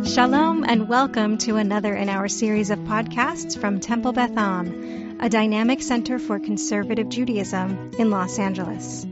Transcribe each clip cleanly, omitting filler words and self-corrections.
Shalom and welcome to another in our series of podcasts from Temple Beth Am, a dynamic center for conservative Judaism in Los Angeles.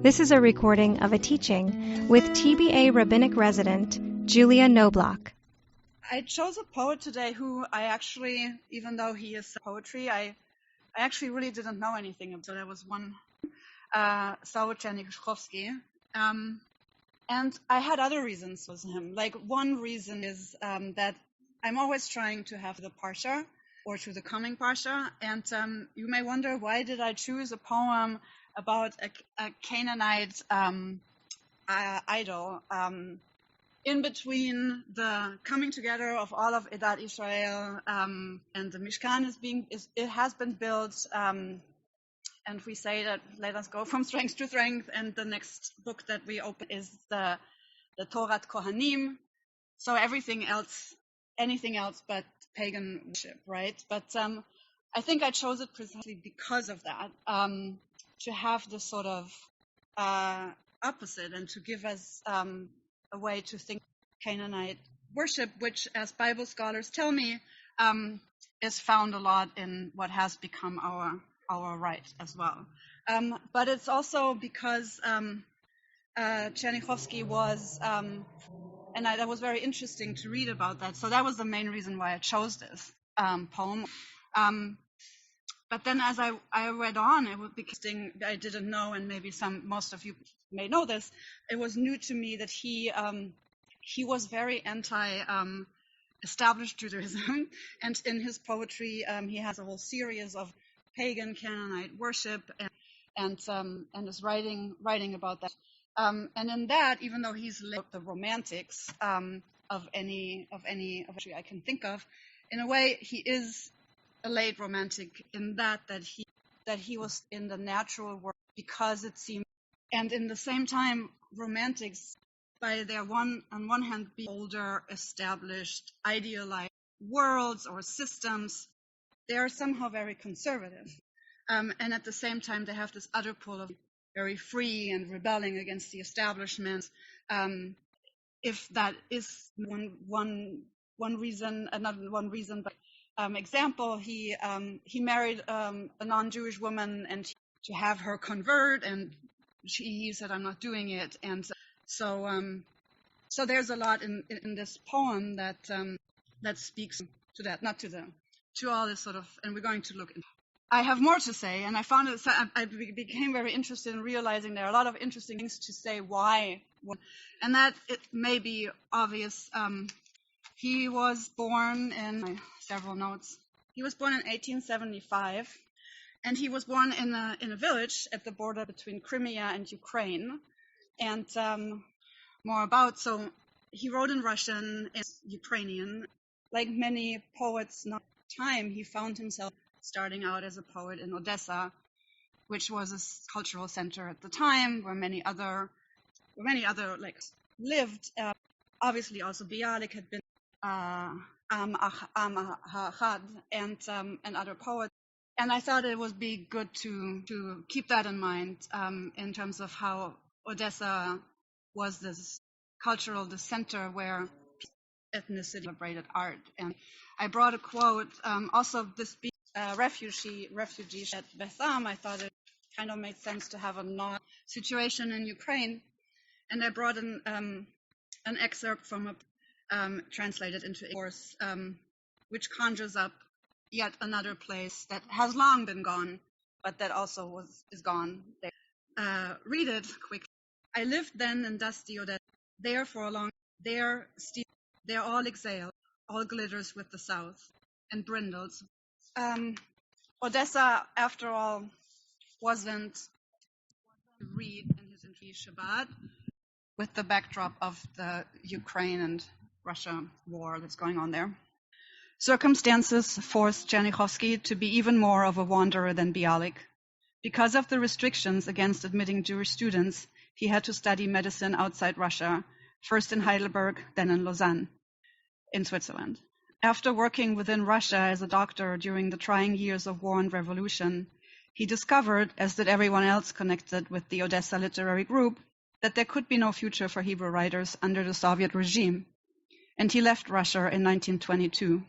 This is a recording of a teaching with TBA Rabbinic resident Julia Knobloch. I chose a poet today who I actually, even though he is poetry, I actually really didn't know anything about. So there was one, Seudah. And I had other reasons for him. Like one reason is that I'm always trying to have the parsha or to the coming parsha. And you may wonder, why did I choose a poem about a Canaanite idol in between the coming together of all of Edat Israel and the Mishkan it has been built. And we say that let us go from strength to strength. And the next book that we open is the Torah Kohanim. So anything else but pagan worship, right? But I think I chose it precisely because of that, to have this sort of opposite and to give us a way to think Canaanite worship, which, as Bible scholars tell me, is found a lot in what has become our right as well. But it's also because Chernychovsky was, that was very interesting to read about that. So that was the main reason why I chose this poem. But then as I read on, it was because I didn't know, and maybe most of you may know this, it was new to me that he was very established Judaism, and in his poetry he has a whole series of pagan Canaanite worship and is writing about that. And in that, even though he's the romantics of any poetry I can think of, in a way he is a late romantic in that he was in the natural world because it seemed, and in the same time romantics by their on one hand be older, established, idealized worlds or systems, they are somehow very conservative. And at the same time, they have this other pull of very free and rebelling against the establishment. If that is one reason, another one reason, but example, he married a non-Jewish woman, and to have her convert, and he said, "I'm not doing it." And so there's a lot in this poem that speaks to that, not to all this sort of, and we're going to look into. I have more to say, and I became very interested in realizing there are a lot of interesting things to say why, and that it may be obvious. He was born in several notes. He was born in 1875, and he was born in a village at the border between Crimea and Ukraine. And so he wrote in Russian and Ukrainian. Like many poets in time, he found himself starting out as a poet in Odessa, which was a cultural center at the time where many other lived. Obviously, also Bialik had been Am Ahad and other poets. And I thought it would be good to keep that in mind in terms of how Odessa was this the center where ethnicity celebrated art. And I brought a quote, also this being refugee at Beth Am, I thought it kind of made sense to have a situation in Ukraine. And I brought an excerpt from translated into English, which conjures up yet another place that has long been gone, but that also is gone. Read it quickly. I lived then in dusty Odessa, there for a long, there all exhaled, all glitters with the south, and brindles. Odessa, after all, wasn't read in his entry Shabbat with the backdrop of the Ukraine and Russia war that's going on there. Circumstances forced Chernychovsky to be even more of a wanderer than Bialik. Because of the restrictions against admitting Jewish students, he had to study medicine outside Russia, first in Heidelberg, then in Lausanne, in Switzerland. After working within Russia as a doctor during the trying years of war and revolution, he discovered, as did everyone else connected with the Odessa literary group, that there could be no future for Hebrew writers under the Soviet regime. and he left Russia in 1922.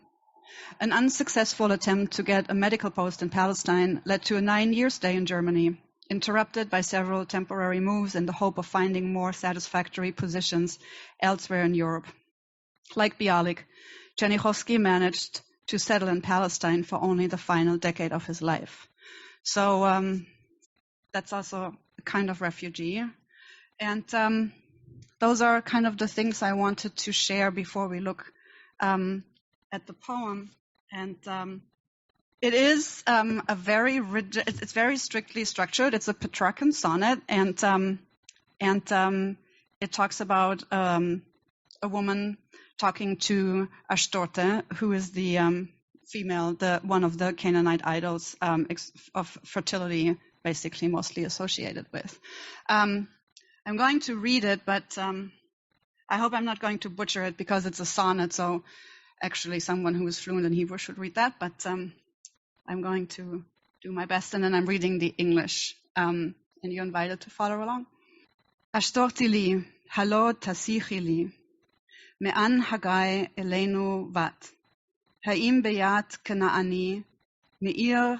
An unsuccessful attempt to get a medical post in Palestine led to a 9-year stay in Germany, interrupted by several temporary moves in the hope of finding more satisfactory positions elsewhere in Europe. Like Bialik, Chernychovsky managed to settle in Palestine for only the final decade of his life. So that's also a kind of refugee. And those are kind of the things I wanted to share before we look at the poem. And it is a very rigid, it's very strictly structured. It's a Petrarchan sonnet, and it talks about a woman talking to Ashtorte, who is the female, one of the Canaanite idols of fertility, basically mostly associated with. I'm going to read it, but I hope I'm not going to butcher it because it's a sonnet, so actually someone who is fluent in Hebrew should read that, but I'm going to do my best, and then I'm reading the English, and you're invited to follow along. Ashtorti li, halo tasichi li, me'an hagai elenu vat, ha'im beyat kena'ani, me'ir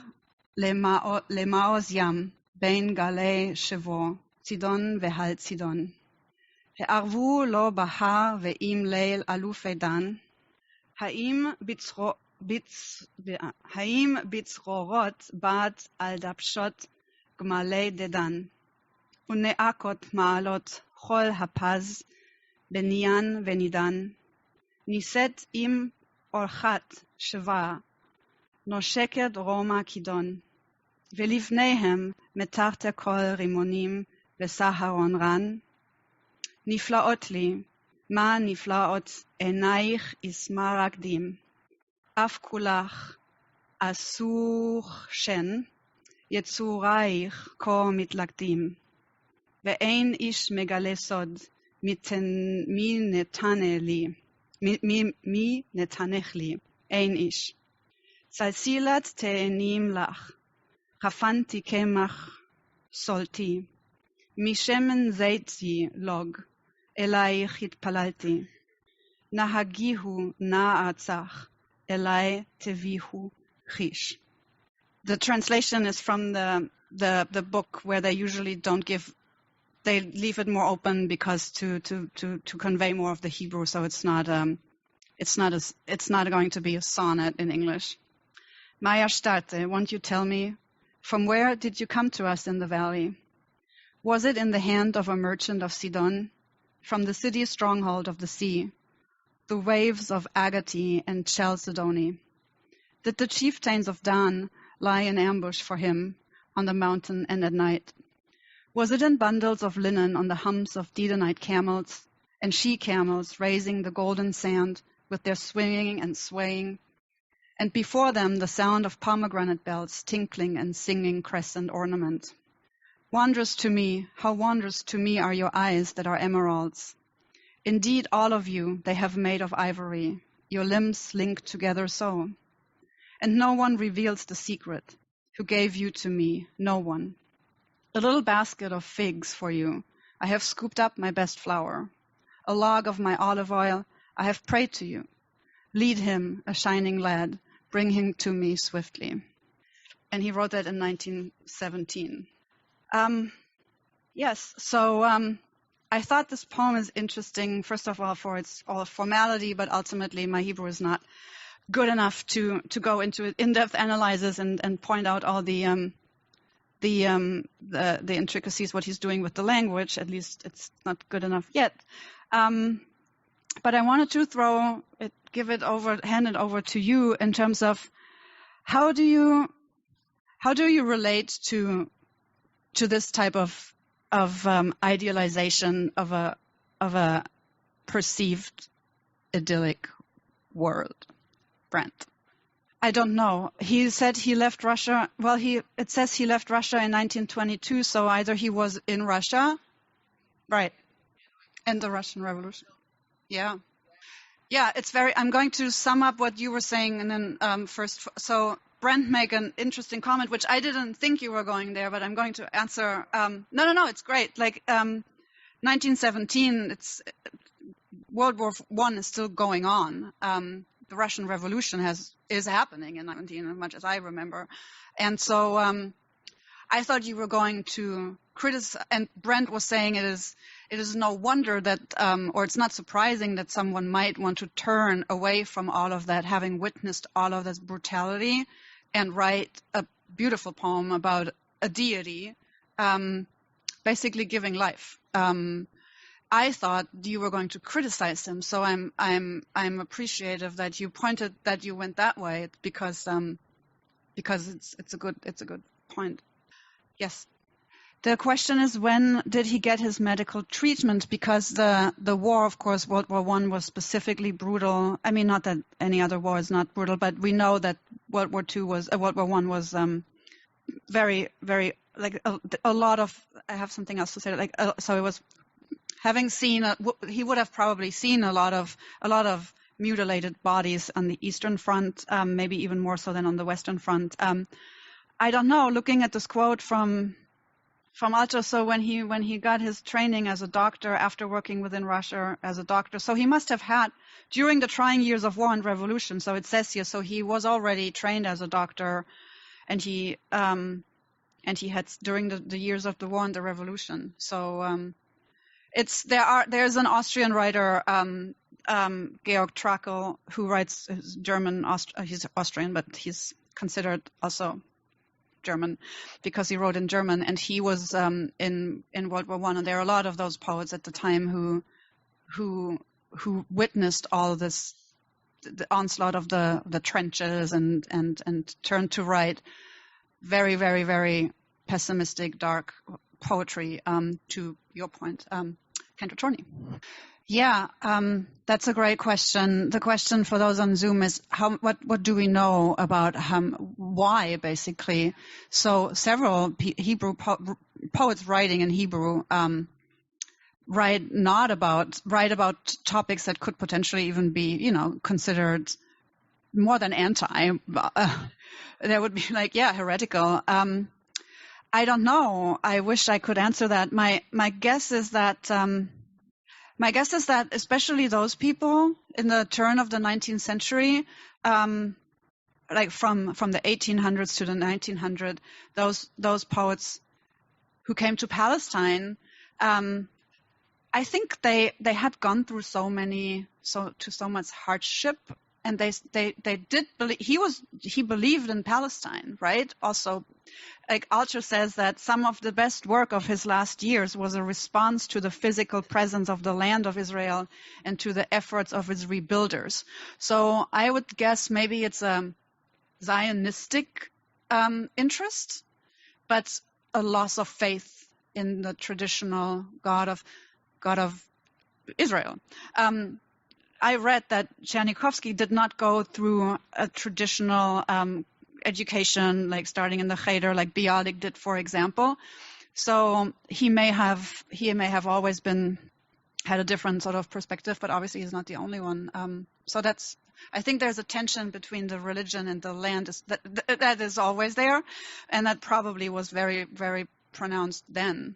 lemaoz yam, bein galei shevo, Sidon vehal Sidon. He'arvu lo bahar ve'im leil alufei dan, ha'im bitzrorot bad al dapshot gmalei dedan, une'akot ma'alot chol hapaz, beniyan venidan, niset im orchat sheva, nosheked Roma kidon, ולבניהם מתחת כל רימונים וסהרון רן. נפלאות לי, מה נפלאות עינייך ישמרקדים, אף כולך אסוך שן, יצורייך כה מתלכדים, ואין איש מגלה סוד, מי נתנך לי, אין איש. צלצילת תאנים לך, חפנתי קמח סולתי, משמן זיתי לוג, אלייך התפללתי. נהגיהו נא ארצך, אלי תביהו חיש. The translation is from the book where they usually don't give, they leave it more open because to convey more of the Hebrew, so it's not going to be a sonnet in English. Maya Starte, won't you tell me, from where did you come to us in the valley? Was it in the hand of a merchant of Sidon, from the city stronghold of the sea, the waves of Agati and Chalcedony? Did the chieftains of Dan lie in ambush for him on the mountain and at night? Was it in bundles of linen on the humps of Dedonite camels and she-camels raising the golden sand with their swinging and swaying, and before them the sound of pomegranate bells tinkling and singing crescent ornament? Wondrous to me, how wondrous to me are your eyes that are emeralds. Indeed, all of you they have made of ivory, your limbs linked together so. And no one reveals the secret, who gave you to me, no one. A little basket of figs for you, I have scooped up my best flour. A log of my olive oil, I have prayed to you. Lead him, a shining lad, bring him to me swiftly. And he wrote that in 1917. Yes, so I thought this poem is interesting, first of all, for its all formality, but ultimately my Hebrew is not good enough to go into in-depth analysis and point out all the intricacies, what he's doing with the language. At least it's not good enough yet. But I wanted to hand it over to you in terms of how do you relate to this type of idealization of a perceived idyllic world, Brent? I don't know. He said he left Russia. Well, it says he left Russia in 1922. So either he was in Russia, right, and the Russian Revolution. Yeah. It's very. I'm going to sum up what you were saying, and then first. So Brent made an interesting comment, which I didn't think you were going there, but I'm going to answer. No, it's great. Like 1917. World War I is still going on. The Russian Revolution is happening in 19, as much as I remember. And so I thought you were going to criticize, and Brent was saying it is no wonder that, or it's not surprising that someone might want to turn away from all of that, having witnessed all of this brutality, and write a beautiful poem about a deity, basically giving life. I thought you were going to criticize him, so I'm appreciative that you pointed that you went that way, because it's a good point. Yes. The question is, when did he get his medical treatment? Because the war, of course, World War I was specifically brutal. I mean, not that any other war is not brutal, but we know that World War I was very, very, like a lot of. I have something else to say. So it was having seen. He would have probably seen a lot of mutilated bodies on the Eastern Front, maybe even more so than on the Western Front. I don't know. Looking at this quote from Alto, so when he got his training as a doctor after working within Russia as a doctor, so he must have had during the trying years of war and revolution. So it says here, so he was already trained as a doctor, and he had during the years of the war and the revolution. So there's an Austrian writer, Georg Trakl, who writes he's Austrian, but he's considered also German because he wrote in German, and he was in World War I, and there are a lot of those poets at the time who witnessed all this, the onslaught of the trenches, and turned to write very, very, very pessimistic, dark poetry. To your point, Kendra Chorney. Yeah, that's a great question. The question for those on Zoom is what do we know about why, basically? So several Hebrew poets writing in Hebrew write about topics that could potentially even be, considered more than anti. There would be heretical. I don't know. I wish I could answer that. My guess is that. My guess is that especially those people in the turn of the 19th century, like from the 1800s to the 1900s, those poets who came to Palestine, I think they had gone through so much hardship, and they did believe he believed in Palestine, right? Also, like Alter says that some of the best work of his last years was a response to the physical presence of the land of Israel and to the efforts of its rebuilders. So I would guess maybe it's a Zionistic interest, but a loss of faith in the traditional God of Israel. I read that Chernikovsky did not go through a traditional education, like starting in the Cheder, like Bialik did, for example. So he may have always had a different sort of perspective, but obviously he's not the only one. So I think there's a tension between the religion and the land that is always there, and that probably was very, very pronounced then.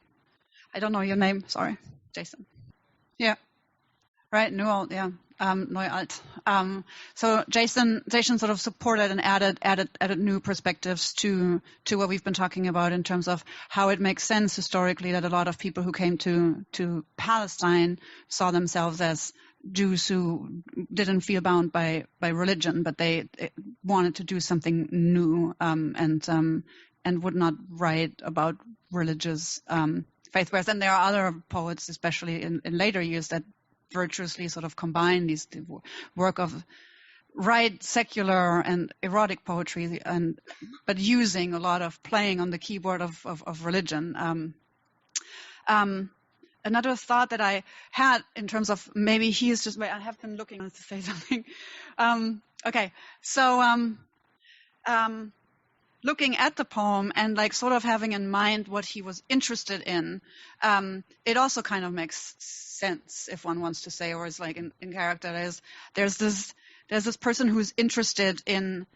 I don't know your name. Sorry, Jason. Yeah. Right, Newell, yeah. Neualt. So Jason sort of supported and added new perspectives to what we've been talking about in terms of how it makes sense historically that a lot of people who came to Palestine saw themselves as Jews who didn't feel bound by religion, but they wanted to do something new, and would not write about religious faith. Whereas then there are other poets, especially in later years, that virtuously sort of combine the work of secular and erotic poetry, but using a lot of playing on the keyboard of religion. Another thought that I had in terms of maybe he is just. Wait, I have been looking to say something. Okay, so looking at the poem and like sort of having in mind what he was interested in, it also kind of makes sense if one wants to say, or is like in character. There's this person who's interested in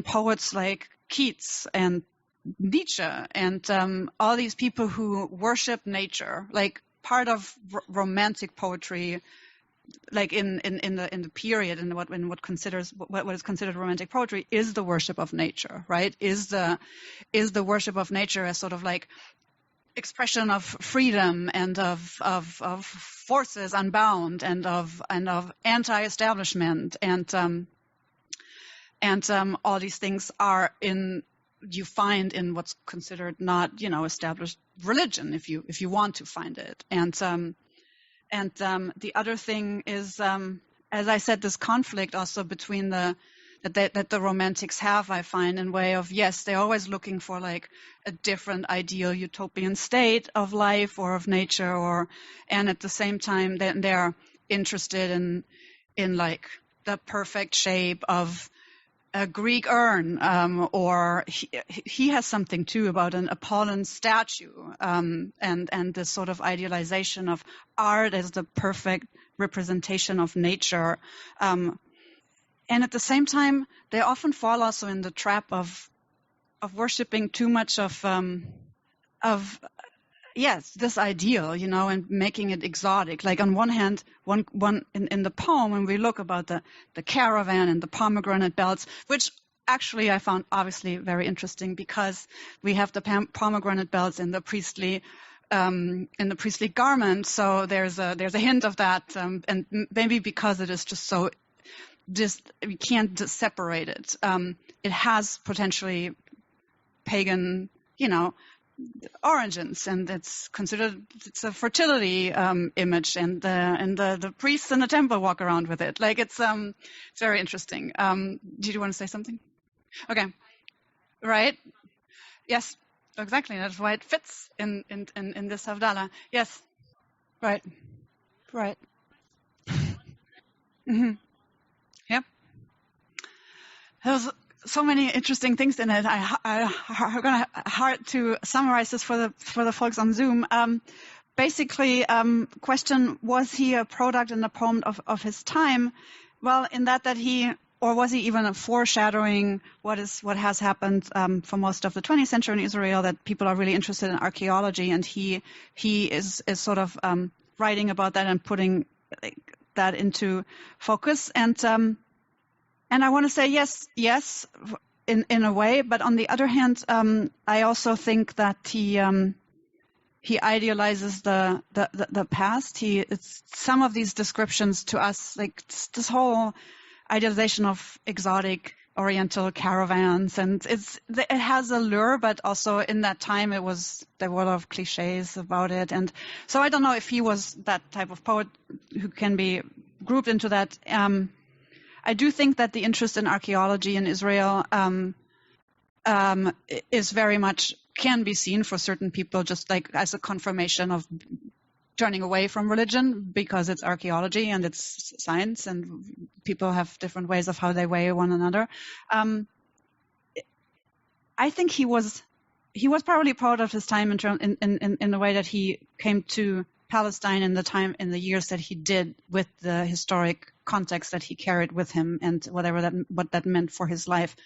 poets like Keats and Nietzsche and all these people who worship nature. Like part of romantic poetry like in the period, in what is considered romantic poetry, is the worship of nature, right? Is the worship of nature as sort of like expression of freedom and of forces unbound and of anti-establishment and all these things you find in what's considered not established religion if you want to find it. And the other thing is, as I said, this conflict also between that the romantics have, I find, in way of, yes, they're always looking for like a different ideal utopian state of life or of nature, and at the same time they're interested in like the perfect shape of a Greek urn, or he has something too about an Apollon statue, and this sort of idealization of art as the perfect representation of nature. And at the same time, they often fall also in the trap of worshiping too much of this ideal, and making it exotic. Like on one hand, one in the poem, when we look about the caravan and the pomegranate belts, which actually I found obviously very interesting, because we have the pomegranate belts in the priestly garment. So there's a hint of that, and maybe because it is just we can't separate it. It has potentially pagan, origins, and it's a fertility image, and the priests in the temple walk around with it. Like it's very interesting. Did you want to say something? Okay, right? Yes, exactly. That's why it fits in this Havdalah. Yes, right. Mm-hmm. Yep. There's so many interesting things in it. I'm gonna hard to summarize this for the folks on Zoom. Basically, question: was he a product in the poem of his time? Well, in that he, or was he even a foreshadowing what has happened for most of the 20th century in Israel? That people are really interested in archaeology, and he is sort of writing about that and putting that into focus. And I want to say yes, in a way, but on the other hand, I also think that he idealizes the past. It's some of these descriptions to us, like this whole idealization of exotic Oriental caravans, and it has a lure, but also in that time there were a lot of cliches about it, and so I don't know if he was that type of poet who can be grouped into that. I do think that the interest in archaeology in Israel is very much, can be seen for certain people just like as a confirmation of turning away from religion, because it's archaeology and it's science and people have different ways of how they weigh one another. I think he was probably proud of his time in the way that he came to Palestine in the years that he did, with the historic context that he carried with him and what that meant for his life.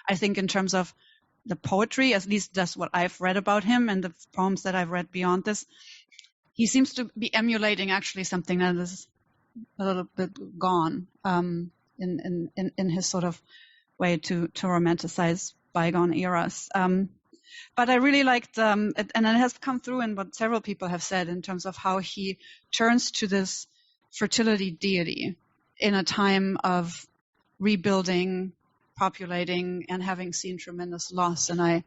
I think in terms of the poetry, at least that's what I've read about him and the poems that I've read beyond this, he seems to be emulating actually something that is a little bit gone in his sort of way to romanticize bygone eras. But I really liked, and it has come through in what several people have said in terms of how he turns to this fertility deity in a time of rebuilding, populating, and having seen tremendous loss. And I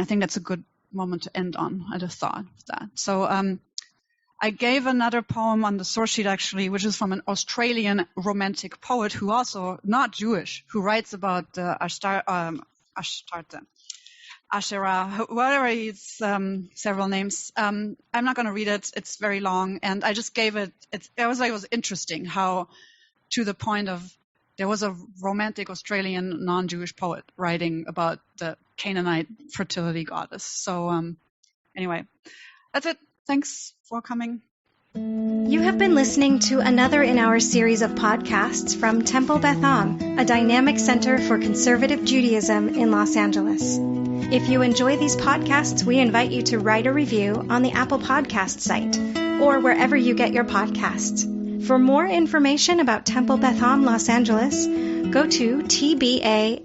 think that's a good moment to end on. I just thought of that. So I gave another poem on the source sheet, actually, which is from an Australian romantic poet who also not Jewish, who writes about Ashtarte, Asherah, whatever, it's several names. I'm not going to read it. It's very long. And I just gave it. It was interesting how, to the point of, there was a romantic Australian non-Jewish poet writing about the Canaanite fertility goddess. So anyway, that's it. Thanks for coming. You have been listening to another in our series of podcasts from Temple Beth Am, a dynamic center for conservative Judaism in Los Angeles. If you enjoy these podcasts, we invite you to write a review on the Apple Podcast site or wherever you get your podcasts. For more information about Temple Beth Am Los Angeles, go to tbala.org.